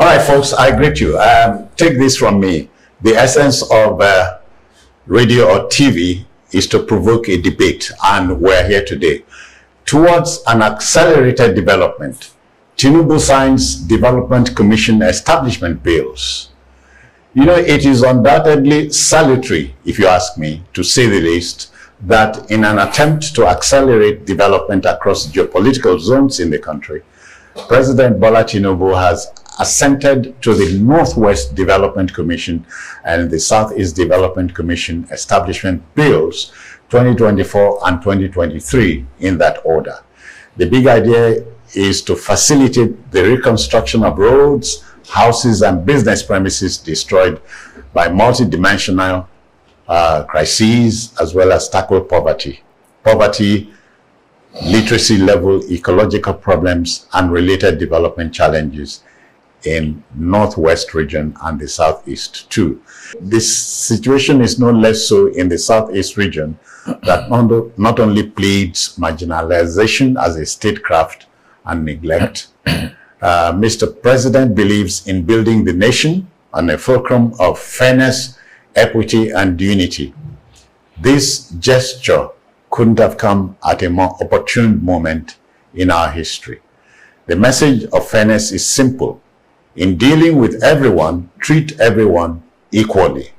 right, folks, I greet you. Take this from me. The essence of radio or TV is to provoke a debate, and we're here today. Towards an accelerated development, Tinubu signs Development Commission establishment bills. You know, it is undoubtedly salutary, if you ask me, to say the least, that in an attempt to accelerate development across geopolitical zones in the country, President Bola Tinubu has assented to the Northwest Development Commission and the Southeast Development Commission establishment bills 2024 and 2023 in that order. The big idea is to facilitate the reconstruction of roads, houses and business premises destroyed by multidimensional crises, as well as tackle poverty, literacy level, ecological problems, and related development challenges in Northwest region and the Southeast too. This situation is no less so in the Southeast region that not only pleads marginalization as a statecraft and neglect. Mr. President believes in building the nation on a fulcrum of fairness, equity, and unity. This gesture couldn't have come at a more opportune moment in our history. The message of fairness is simple. In dealing with everyone, treat everyone equally.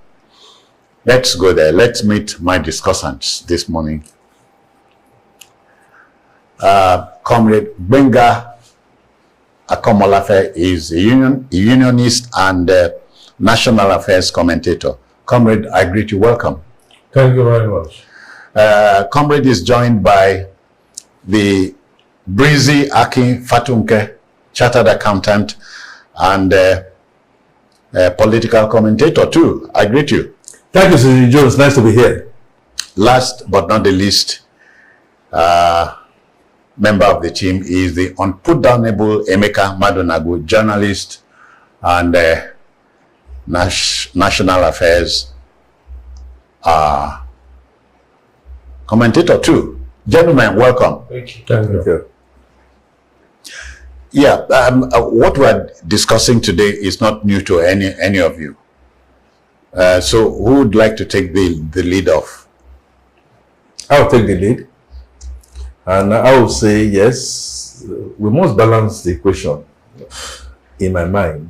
Let's go there. Let's meet my discussants this morning. Comrade Benga Akomolafe is a unionist and national affairs commentator. Comrade, I greet you. Welcome. Thank you very much. Comrade is joined by the breezy Akin Fatunke, chartered accountant and political commentator too. I greet you. Thank you, Sir Jones. Nice to be here. Last but not the least, member of the team is the unputdownable Emeka Madonagu, journalist and national affairs commentator too. Gentlemen, welcome. Thank you. Thank you. Yeah, what we're discussing today is not new to any of you. So who would like to take the lead off? I'll take the lead. And I will say, yes, we must balance the equation in my mind.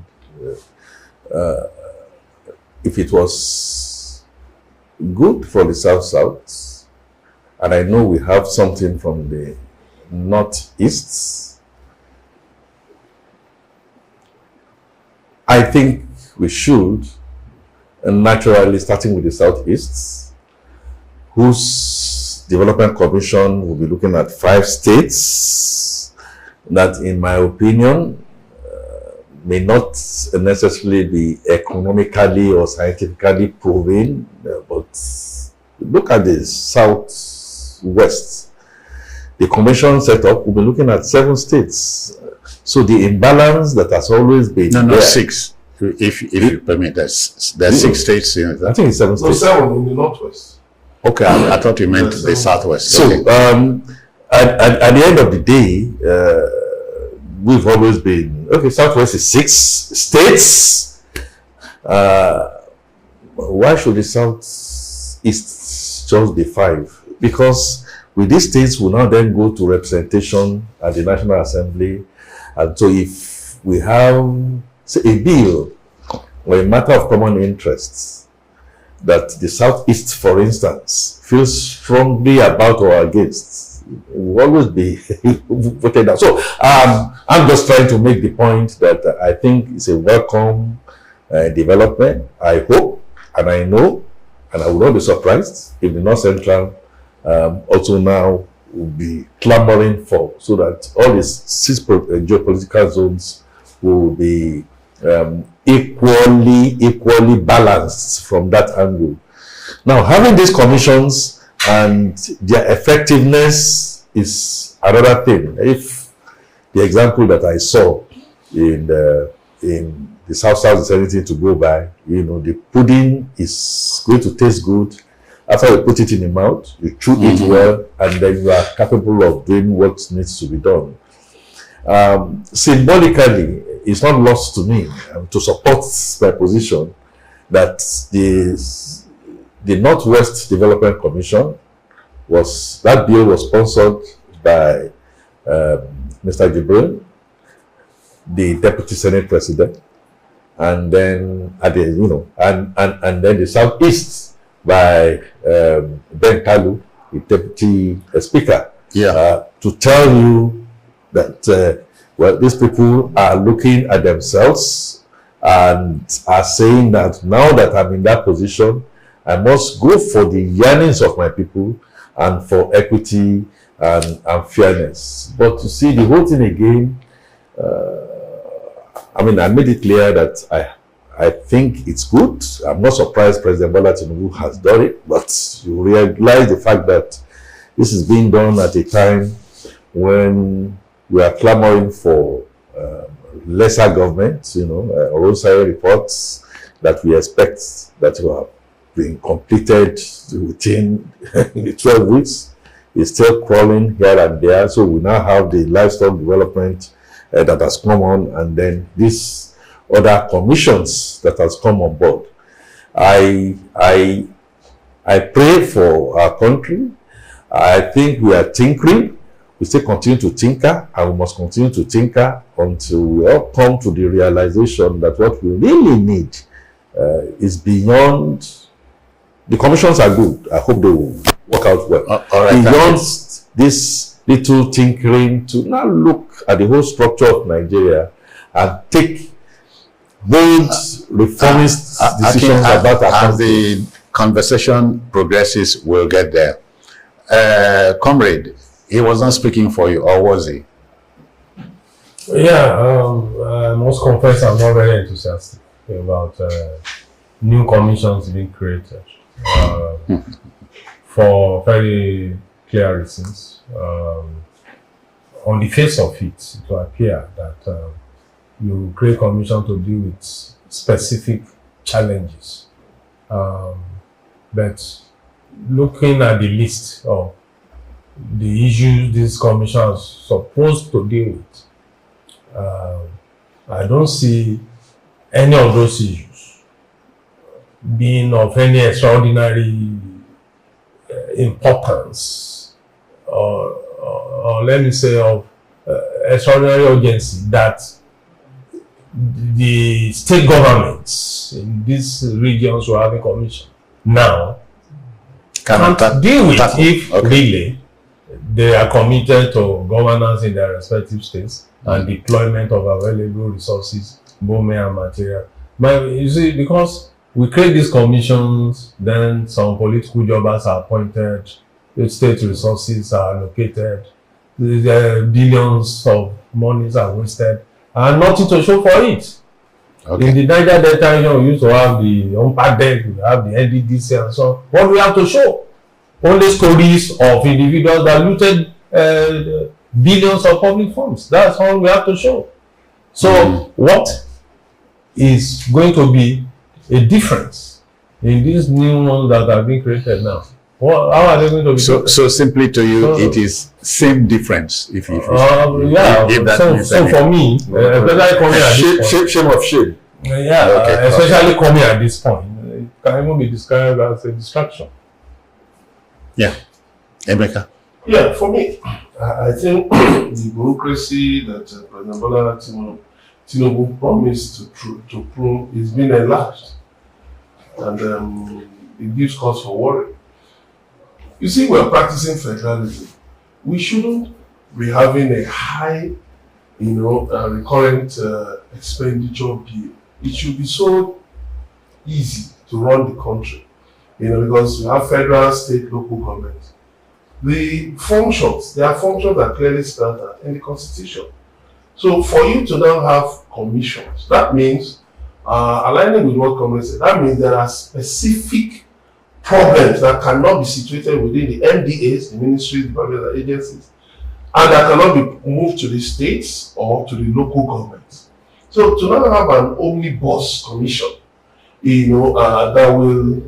If it was good for the South-South, and I know we have something from the Northeast, I think we should, and naturally starting with the Southeast, whose development commission will be looking at 5 states that, in my opinion, may not necessarily be economically or scientifically proven, but look at the Southwest. The commission setup will be looking at 7 states. So the imbalance that has always been no, 6. If you permit, there's 6 states in I think it's 7 states. No, 7 in the Northwest. Okay, I thought you meant the Southwest. So, okay. At the end of the day, we've always been, okay, Southwest is 6 states. Why should the Southeast just be 5? Because with these states, we'll now then go to representation at the National Assembly. And so if we have, say, a bill or a matter of common interests that the Southeast, for instance, feels strongly about or against, will always be voted down. So I'm just trying to make the point that I think it's a welcome development. I hope and I know, and I will not be surprised if the North Central also now will be clamoring for, so that all these 6 geopolitical zones will be equally balanced from that angle. Now, having these commissions and their effectiveness is another thing. If the example that I saw in the South-South is anything to go by, you know, the pudding is going to taste good. After you put it in the mouth, you chew it well, and then you are capable of doing what needs to be done. Symbolically, it's not lost to me to support my position that the Northwest Development Commission that bill was sponsored by Mr. Jibril, the Deputy Senate President, and then and then the Southeast by Ben Kalu, the Deputy Speaker. Yeah. To tell you that these people are looking at themselves and are saying that now that I'm in that position, I must go for the yearnings of my people and for equity and fairness. But to see the whole thing again, I made it clear that I think it's good. I'm not surprised President Bola Tinubu has done it, but you realize the fact that this is being done at a time when we are clamoring for lesser government. Orosai reports that we expect that will have been completed within 12 weeks is still crawling here and there. So we now have the livestock development that has come on, and then these other commissions that has come on board. I pray for our country. I think we are tinkering. We still continue to tinker, and we must continue to tinker until we all come to the realization that what we really need is beyond. The commissions are good. I hope they will work out well. All right, beyond this little tinkering, to now look at the whole structure of Nigeria and take bold reformist decisions about our country. As the conversation progresses, we'll get there. Comrade, he was not speaking for you, or was he? Yeah, I must confess I'm not very enthusiastic about new commissions being created for very clear reasons. On the face of it, it will appear that you create commission to deal with specific challenges. But looking at the list of the issues this commission is supposed to deal with, I don't see any of those issues being of any extraordinary importance or let me say of extraordinary urgency that the state governments in these regions will have a commission now can't deal with if really they are committed to governance in their respective states and deployment of available resources, both men and material. But you see, because we create these commissions, then some political jobbers are appointed, the state resources are allocated, billions of monies are wasted, and nothing to show for it. Okay. In the Niger Delta region, we used to have the UNPADEC, we have the NDDC and so on. What do we have to show? Only stories of individuals that looted billions of public funds. That's all we have to show. So what is going to be a difference in these new ones that are being created now? How are they going to be different? So simply to you, it is same difference. If so for me, especially coming at this point, shame of shame. Especially coming at this point, it can even be described as a distraction. Yeah, Emeka. Yeah, for me, I think the bureaucracy that President Bola Tinubu promised to prove is being enlarged, and it gives cause for worry. You see, we're practicing federalism. We shouldn't be having a high, recurrent expenditure bill. It should be so easy to run the country, because we have federal, state, local governments. There are functions that clearly spelled out in the Constitution. So for you to now have commissions, that means, aligning with what Congress said, that means there are specific problems that cannot be situated within the MDAs, the ministries, departments, and agencies, and that cannot be moved to the states or to the local governments. So to now have an omnibus commission, that will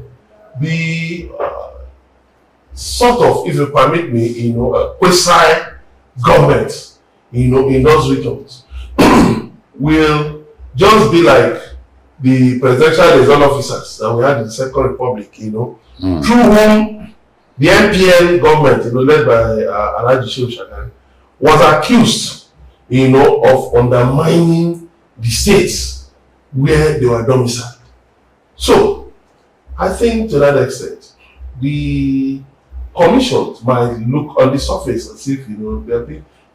be sort of, if you permit me, a quasi government, in those regions, will just be like the presidential liaison officers that we had in the Second Republic, through whom the NPN government, led by Alhaji Shehu Shagari, was accused, of undermining the states where they were domiciled. So, I think to that extent, the commissions might look on the surface as if,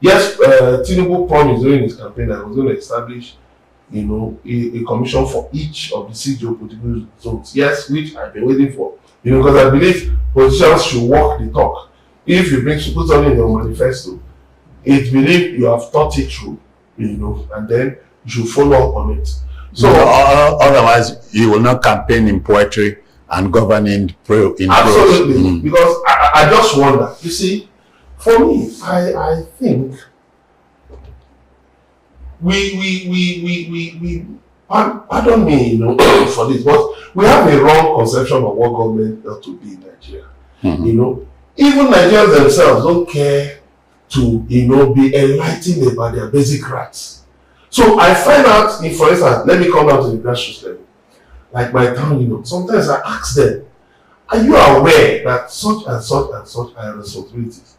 yes, Tinubu promised during his campaign that he was going to establish, a commission for each of the 6 geopolitical zones. Yes, which I've been waiting for, because I believe politicians should walk the talk. If you put something in your manifesto, it believe you have thought it through, and then you should follow up on it. So otherwise, you will not campaign in poetry and govern in prose. Absolutely, because I just wonder. You see, for me, I think we pardon me, for this, but we have a wrong conception of what government ought to be in Nigeria. Even Nigerians themselves don't care to, be enlightened about their basic rights. So I find out, for instance, let me come down to the grassroots level. Like my town, sometimes I ask them, are you aware that such and such and such are responsibilities?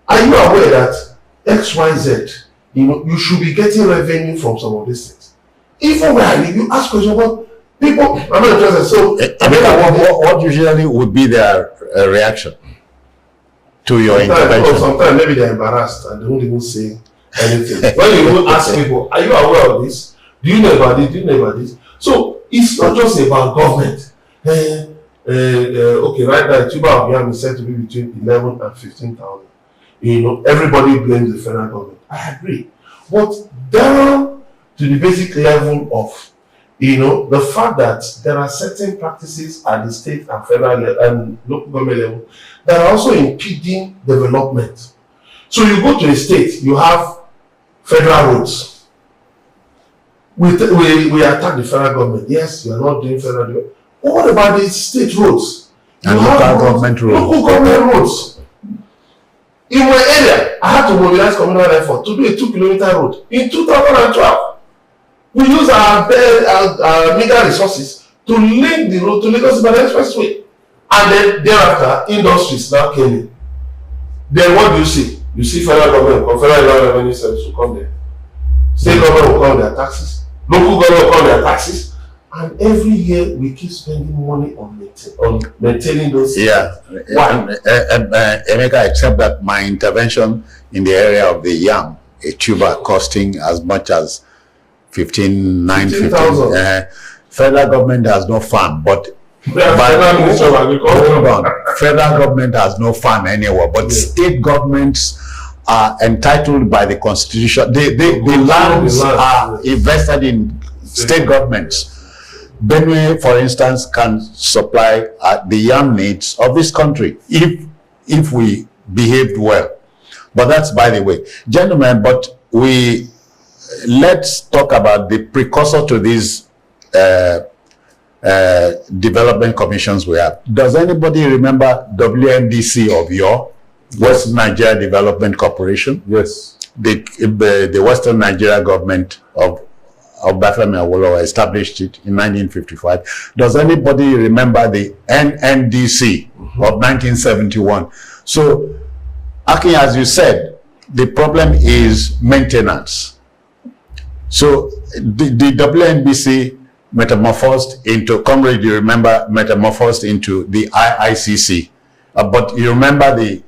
Are you aware that XYZ, you should be getting revenue from some of these things? Even when you ask questions about people, I'm not interested. So, what usually would be their reaction to your intervention? Sometimes maybe they're embarrassed and they won't even say anything. When you ask people, are you aware of this? Do you know about this? Do you know about this? So it's not just about government. Okay, right now, Tuba of Yam is said to be between 11 and 15,000. Everybody blames the federal government. I agree. But down to the basic level of, the fact that there are certain practices at the state and federal and local government level that are also impeding development. So you go to a state, you have federal roads. We attack the federal government. Yes, you are not doing federal development. But what about the state roads? And local government roads. Local government roads. In my area, I had to mobilize communal effort to do a 2-kilometer road. In 2012, we used our meager resources to link the road to Lagos Ibadan Expressway. And then thereafter, industries now came in. Then what do you see? You see federal government, federal revenue service will come there. State government will come their taxes. Local government will come their taxes. And every year we keep spending money on maintaining those. Yeah. Why? Emeka, except that my intervention in the area of the yam, a tuber costing as much as 15,000. Federal government has no fund, but federal government has no fund anywhere, but state governments are entitled by the constitution. The lands are invested in state governments. Benue, for instance, can supply the yam needs of this country if we behaved well. But that's by the way. Gentlemen, but let's talk about the precursor to these development commissions we have. Does anybody remember WNDC of your Western Nigeria Development Corporation? Yes. The Western Nigeria government of Bafemi Awolowo established it in 1955. Does anybody remember the NNDC of 1971? So, Akin, as you said, the problem is maintenance. So, the WNBC metamorphosed into, comrade, you remember, metamorphosed into the IICC. But you remember the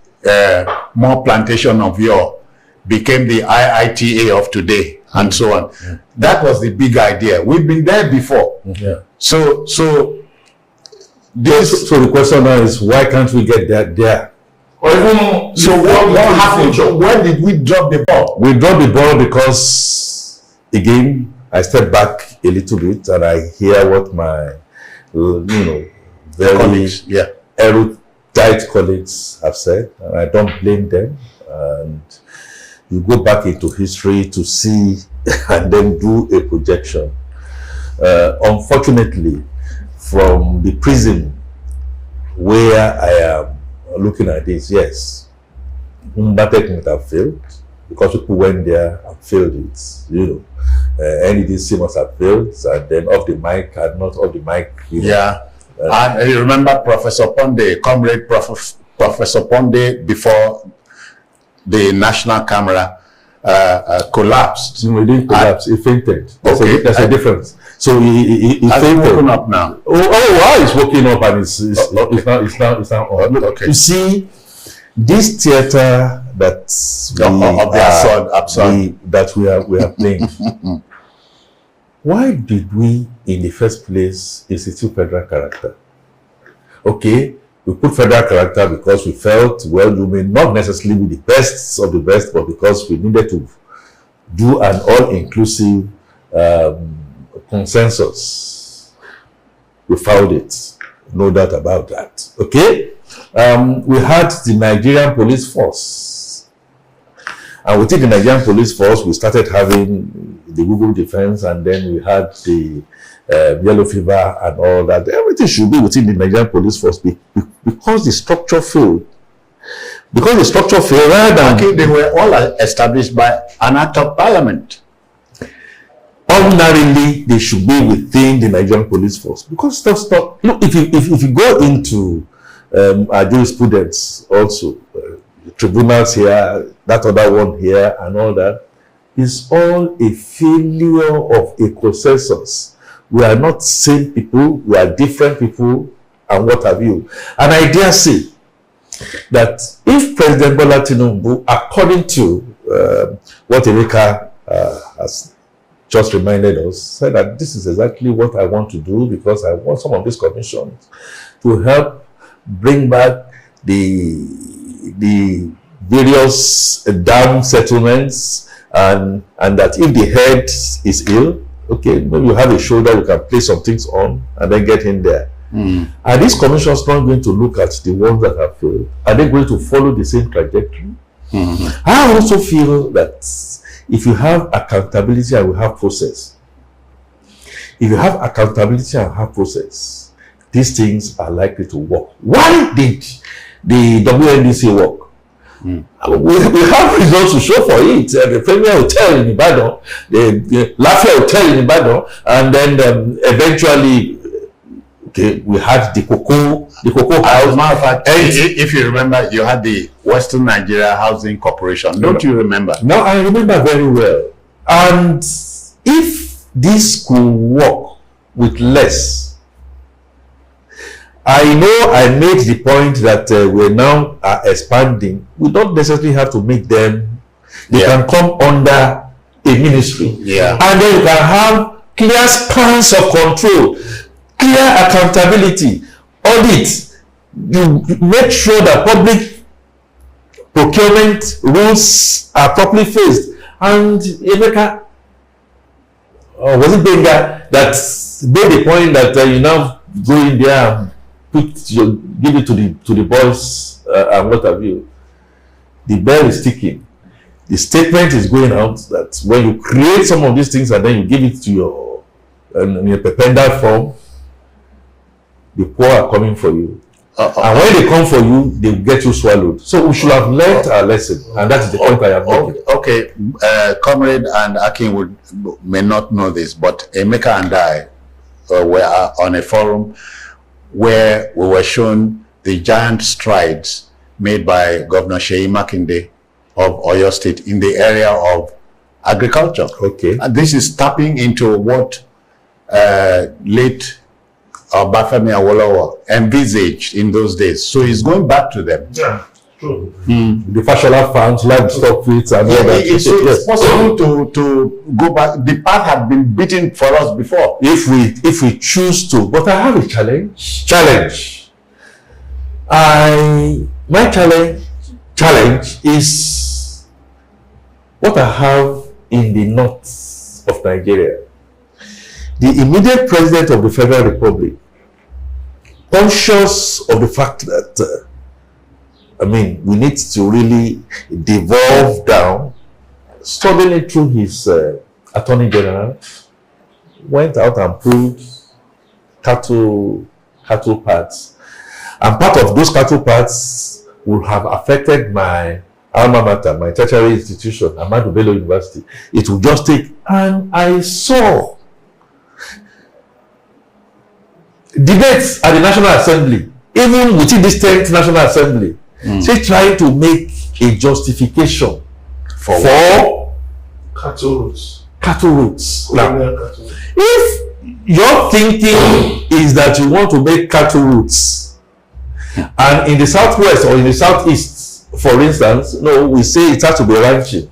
more plantation of yore became the IITA of today, and so on. Yeah. That was the big idea. We've been there before. Yeah. So the question now is, why can't we get that there? Or even, so what happened? Where did we drop the ball? We dropped the ball because, again, I step back a little bit and I hear what my, very colleagues, erudite colleagues have said, and I don't blame them. And you go back into history to see and then do a projection. Unfortunately, from the prism where I am looking at this, yes, Mbatek might have failed because people went there and failed it, NEDC must have failed, and then off the mic and not off the mic. Yeah. And you remember Professor Ponde, Comrade Professor Ponde, before the national camera collapsed. No, he didn't collapse. He fainted. There's a difference. So he fainted. Woken up now. Wow! It's waking up and it's now on. Okay. You see, this theater that we are playing. Why did we, in the first place, institute federal character? Okay, we put federal character because we felt, well, you may not necessarily be the best of the best, but because we needed to do an all-inclusive consensus. We found it. No doubt about that. Okay? We had the Nigerian police force. And within the Nigerian police force, we started having the Google defense, and then we had the yellow fever and all that. Everything should be within the Nigerian police force because the structure failed. Because the structure failed, rather than they were all established by an act of parliament. Ordinarily, they should be within the Nigerian police force. Because stuff. Look, if you go into our jurisprudence also, tribunals here, that other one here, and all that, is all a failure of a consensus. We are not same people, we are different people, and what have you. And I dare say that if President Bola Tinubu, according to what Emeka has just reminded us, said that this is exactly what I want to do, because I want some of these commissions to help bring back the various dam settlements, and that if the head is ill, okay, maybe you have a shoulder, we can place some things on and then get in there. Are these commissions not going to look at the ones that have failed? Are they going to follow the same trajectory? I also feel that if you have accountability and we have process, if you have accountability and have process, these things are likely to work. Why did the WNDC work? We have results to show for it. The Premier Hotel in Ibadan, the Lafayette Hotel in Ibadan, and then eventually, okay, we had the cocoa house. As a matter of fact, if you remember, you had the Western Nigeria Housing Corporation. Don't you remember? No, I remember very well. And if this could work with less, I know I made the point that we now are expanding. We don't necessarily have to make them. They can come under a ministry. Yeah. And then you can have clear spans of control, clear accountability, audit. You make sure that public procurement rules are properly faced. And Emeka, was it Benga that made the point that you now go in there and give it to the boys and what have you? The bell is ticking. The statement is going out that when you create some of these things and then you give it to your pependa form, the poor are coming for you. And when they come for you, they will get you swallowed. So we should have learned our lesson, and that is the point I am making. Okay, Comrade and Akin may not know this, but Emeka and I were on a forum where we were shown the giant strides made by Governor Seyi Makinde of Oyo State in the area of agriculture. Okay. And this is tapping into what late Obafemi Awolowo envisaged in those days. So he's going back to them. Yeah, true. The Fashola farms, livestock feeds, and all that. It's possible to go back. The path had been beaten for us before. If we choose to. But I have a challenge. My challenge is what I have in the north of Nigeria. The immediate president of the Federal Republic, conscious of the fact that we need to really devolve down, struggling through his attorney general, went out and pulled cattle parts. And part of those cattle parts would have affected my alma mater, my tertiary institution, Ahmadu Bello University, it will just take, and I saw debates at the National Assembly, even within this 10th National Assembly, say trying to make a justification for cattle routes. Cattle routes. Now, Cattle. if your thinking is that you want to make cattle routes, and in the southwest or in the southeast, for instance, no, we say it has to be ranching,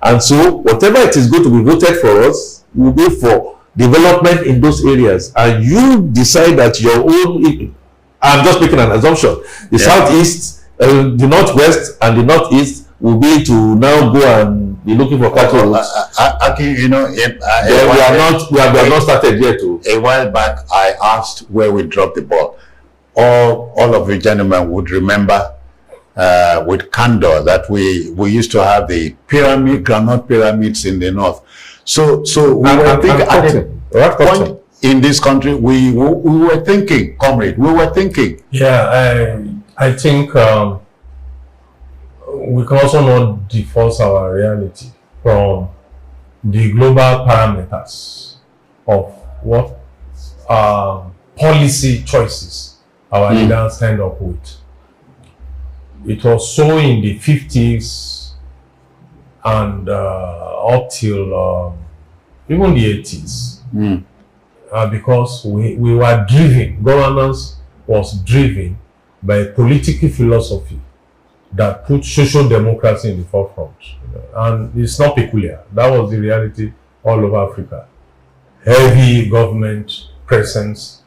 and so whatever it is going to be voted for us will be for development in those areas, and you decide that your own, I'm just making an assumption, the southeast, the northwest and the northeast will be to now go and be looking for cattle routes. You know, we are not started yet. A while back, I asked where we dropped the ball. All of you gentlemen would remember with candor that we used to have the groundnut pyramids in the north. So we were thinking at the point in this country, we were thinking, comrade, we were thinking. Yeah, I think we can also not divorce our reality from the global parameters of what policy choices our leaders end up with. It was so in the 50s and up till even the 80s, because we were driven, governance was driven by a political philosophy that put social democracy in the forefront. And it's not peculiar. That was the reality all over Africa. Heavy government presence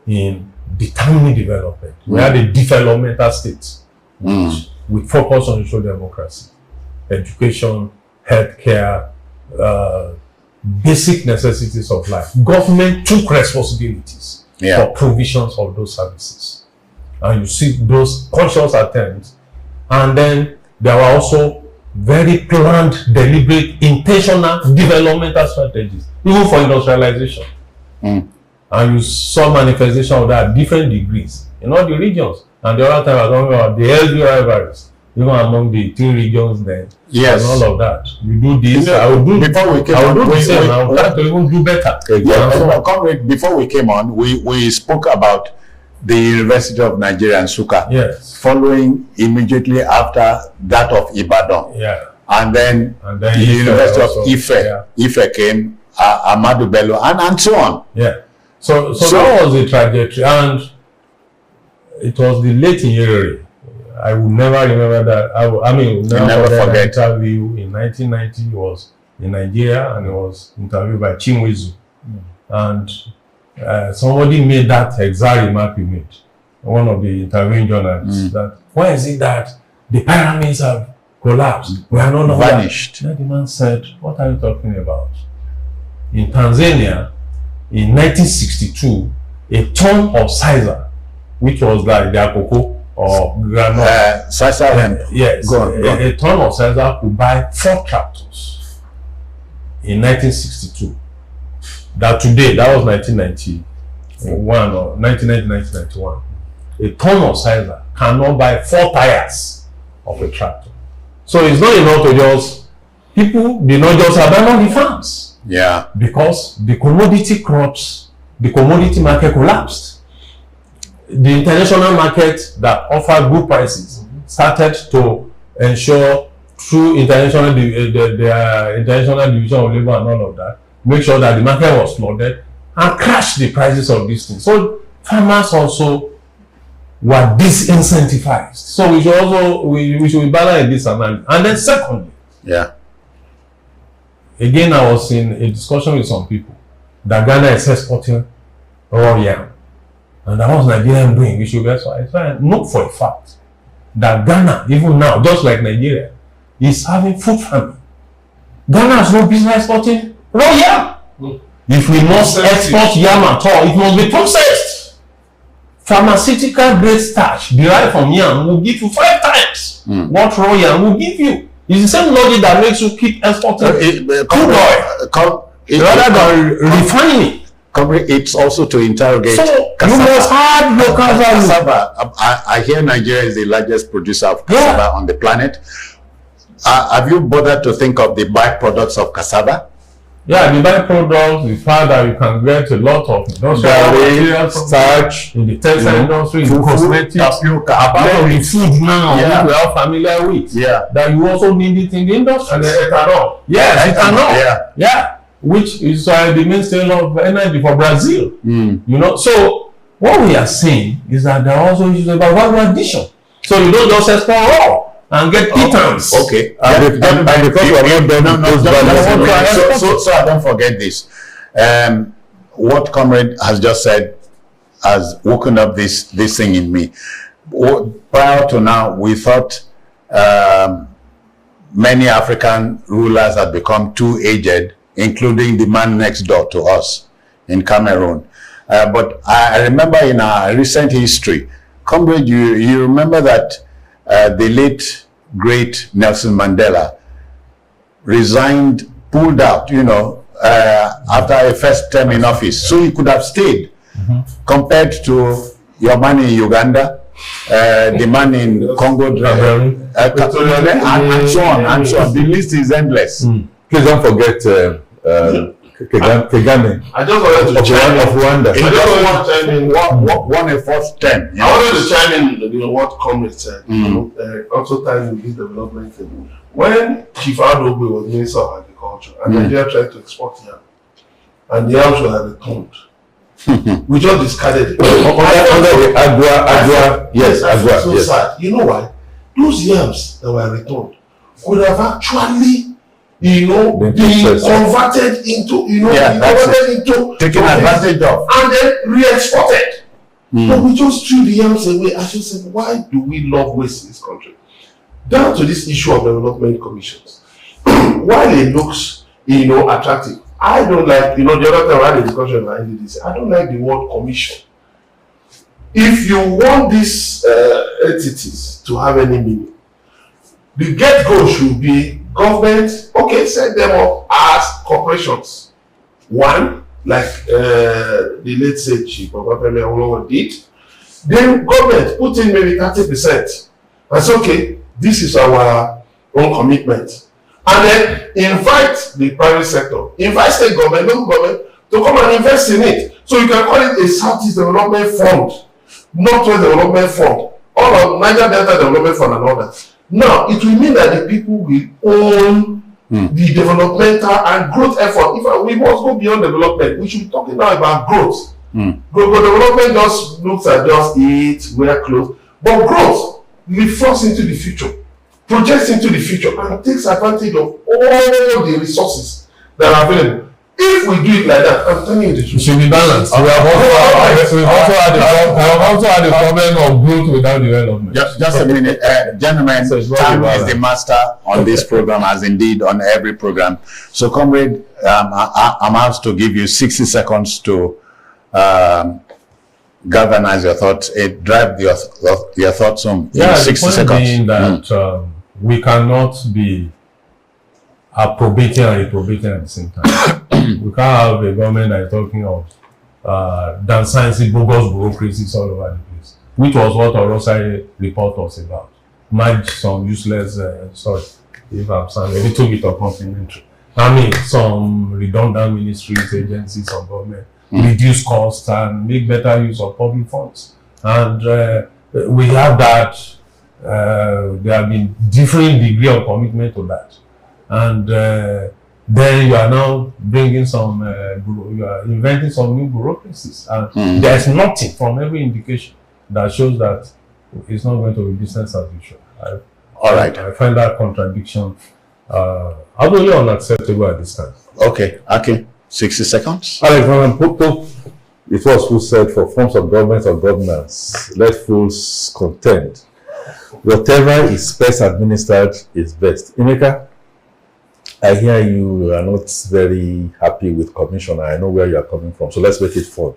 in determining development. We had a developmental state with focus on social democracy, education, healthcare, basic necessities of life. Government took responsibilities for provisions of those services. And you see those conscious attempts. And then there were also very planned, deliberate, intentional developmental strategies, even for industrialization. And you saw manifestation of that at different degrees in all the regions. And the other time I was talking about the healthy rivalries, even among the 3 regions then. Yes. And all of that. You do this, I will do the same. I will try to even do better. Comrade, before we came on, we spoke about the University of Nigeria and Nsukka. Yes. Following immediately after that of Ibadan. Yeah. And then the University of Ife came, Ahmadu Bello, and so on. Yeah. So that was the trajectory, and it was the late Nyerere. I will never remember that. I will never forget that interview in 1990. He was in Nigeria, and he was interviewed by Chinwezu. And somebody made that exact remark you made, one of the interviewing journalists, that why is it that the pyramids have collapsed? We are no longer vanished. Then the man said, what are you talking about? In Tanzania, in 1962, a ton of Sizer, which was like their cocoa or granite. Yes. A ton of Sizer could buy 4 tractors in 1962. That today, that was 1991 or 1991. A ton of Sizer cannot buy 4 tires of a tractor. So it's not enough to just, people did not just abandon the farms. Yeah. Because the commodity crops, the commodity market collapsed. The international market that offered good prices started to ensure through international international division of labor and all of that, make sure that the market was flooded and crashed the prices of these things. So farmers also were disincentivized. So we should also we should be balanced in this analysis. And then secondly, again, I was in a discussion with some people that Ghana is exporting raw yam. And that was Nigeria doing. We should be so I know for a fact that Ghana, even now, just like Nigeria, is having food famine. Ghana has no business exporting raw yam. If we must export yam at all, it must be processed. Pharmaceutical grade starch derived from yam will give you 5 times what raw yam will give you. It's the same logic that makes you keep exporting crude oil rather than refining. It's also to interrogate. So you must have local value. Cassava. I hear Nigeria is the largest producer of cassava on the planet. Have you bothered to think of the byproducts of cassava? Yeah, the byproducts, the fact that you can get a lot of starch in the textile industry, in the cosmetics, apart from the food now, which we are familiar with. Yeah. That you also need it in the industry. And the ethanol. Yes, ethanol. Yeah. Which is the mainstay of energy for Brazil. You know, so what we are saying is that there are also issues about value addition. So you don't just export raw and get pittance. Okay. and because we are not done with those values. So I don't forget this. What Comrade has just said has woken up this thing in me. Prior to now, we thought many African rulers had become too aged, including the man next door to us in Cameroon. But I remember in our recent history, Comrade, you remember that the late great Nelson Mandela resigned, pulled out, after a first term in office. So he could have stayed, compared to your man in Uganda, the man in Congo, and so on. The list is endless. Please don't forget Kagame. I just wanted to chime in. Rwanda. He just won a fourth term. I wanted to chime in, what Comrade said. Also tying with this development thing. When Chief Adogbe was Minister of Agriculture and Nigeria tried to export yam, and the yams were returned, we just discarded it. Under the Agua. Yes, Agua. So sad. You know why? Those yams that were returned could have actually being converted into, taken advantage of, and then re-exported. But we just threw the yams away. I just said, why do we love waste in this country? Down to this issue of development commissions. While it looks, attractive, I don't like, the other time I had a discussion with NDDC, I don't like the word commission. If you want these entities to have any meaning, the get-go should be government, set them up as corporations. One, like the late said Chief Babafemi did. Then government put in maybe 30%. And say, this is our own commitment. And then invite the private sector, invite state government, local government to come and invest in it. So you can call it a Southeast Development Fund, Northwest Development Fund, all of Niger Delta Development Fund and all that. Now, it will mean that the people will own the developmental and growth effort. We must go beyond development. We should be talking now about growth. Development just looks at just eat, wear clothes. But growth reflects into the future, projects into the future, and takes advantage of all the resources that are available. If we do it like that, I'm telling you the truth. It should be balanced. We have also had the problem of growth without development. Just a minute, gentlemen. Time is the master on this program, as indeed on every program. So, Comrade, I'm asked to give you 60 seconds to galvanize your thoughts, drive your thoughts home. Yeah, 60 the point seconds. being that we cannot be approbating and reprobating at the same time. We can't have a government that is talking of downsizing bogus bureaucracies all over the place, which was what Orosai report was about. Merge some useless, if I'm saying a little bit of complimentary. Some redundant ministries, agencies of government, reduce costs and make better use of public funds. And we have that. There have been different degree of commitment to that. And then you are now bringing you are inventing some new bureaucracies. And there's nothing from every indication that shows that it's not going to be business as usual. All right. I find that contradiction utterly unacceptable at this time. Okay, 60 seconds. Alex Popo, it was who said, for forms of government or governance, let fools contend. Whatever is best administered is best. Emeka, I hear you are not very happy with commission. I know where you are coming from, so let's make it fund.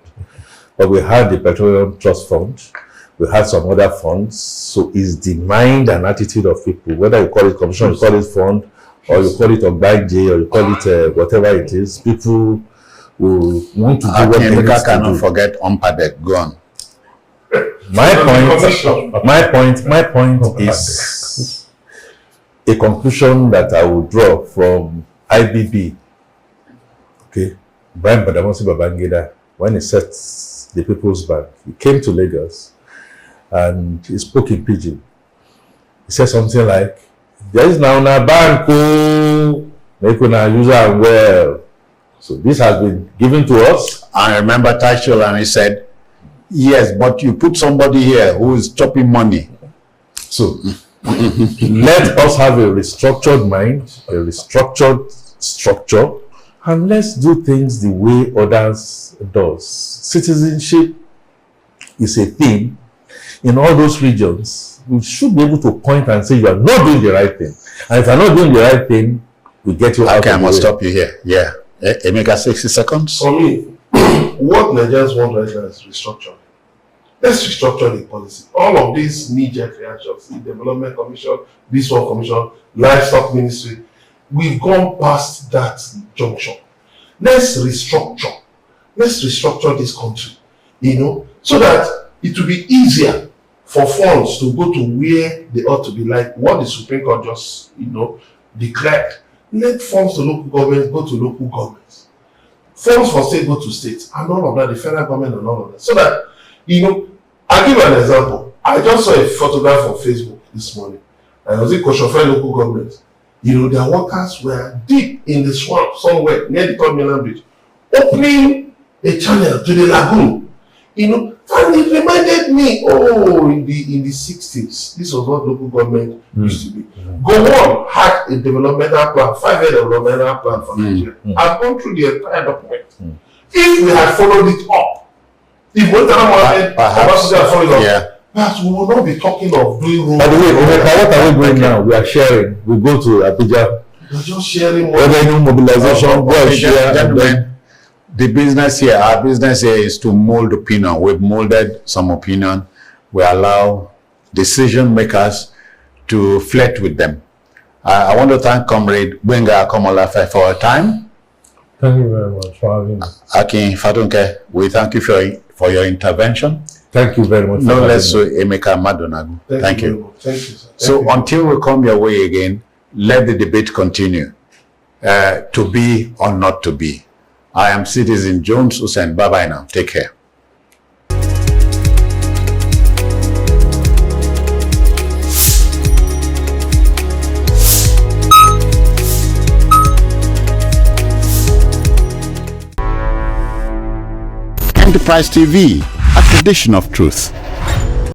But we had the Petroleum Trust Fund, we had some other funds, so is the mind and attitude of people, whether you call it commission, you call it fund, or you call it Ogbaje, or you call it whatever it is, people will want to do what they need to cannot forget Umpadek. Go on. My point is, a conclusion that I will draw from IBB, okay, Brian Badamasi Babangida, when he set the People's Bank, he came to Lagos and he spoke in Pidgin. He said something like, there is now a bank, make una use it well. So this has been given to us. I remember Tachel, and he said, yes, but you put somebody here who is chopping money. So let us have a restructured mind, a restructured structure, and let's do things the way others does. Citizenship is a thing in all those regions. We should be able to point and say you are not doing the right thing. And if you are not doing the right thing, we get you out of the way. Okay, I must stop you here. Yeah. Emeka, 60 seconds. For me, what Nigerians want right now is restructuring. Let's restructure the policy. All of these knee-jerk reactions, the Development Commission, this one commission, Livestock Ministry, we've gone past that junction. Let's restructure. Let's restructure this country, so that it will be easier for funds to go to where they ought to be, like what the Supreme Court just, declared. Let funds to local governments go to local governments. Funds for state go to states, and all of that, the federal government and all of that. So that, I'll give you an example. I just saw a photograph on Facebook this morning. I was in Koshofe local government. Their workers were deep in the swamp somewhere near the Third Mainland Bridge, opening a channel to the lagoon. And it reminded me, in the 60s, this was what local government used to be. Gowon had a developmental plan, 5-year developmental plan for Nigeria. I've gone through the entire document. If we had followed it up, if we perhaps we will not be talking of doing road. By the way, what are we doing now? We are sharing. We go to Abuja. We're just sharing more. Revenue mobilization. Gentlemen, the business here, our business here is to mold opinion. We've molded some opinion. We allow decision makers to flirt with them. I want to thank Comrade Gbenga Komolafe for your time. Thank you very much for having me. Akin Fadunke, we thank you for your intervention. Thank you very much. No less so, Emeka Madonagu. Thank you. Thank you, sir. So until we come your way again, let the debate continue. To be or not to be. I am Citizen Jones Hussein. Bye-bye now. Take care. Enterprise TV, a tradition of truth.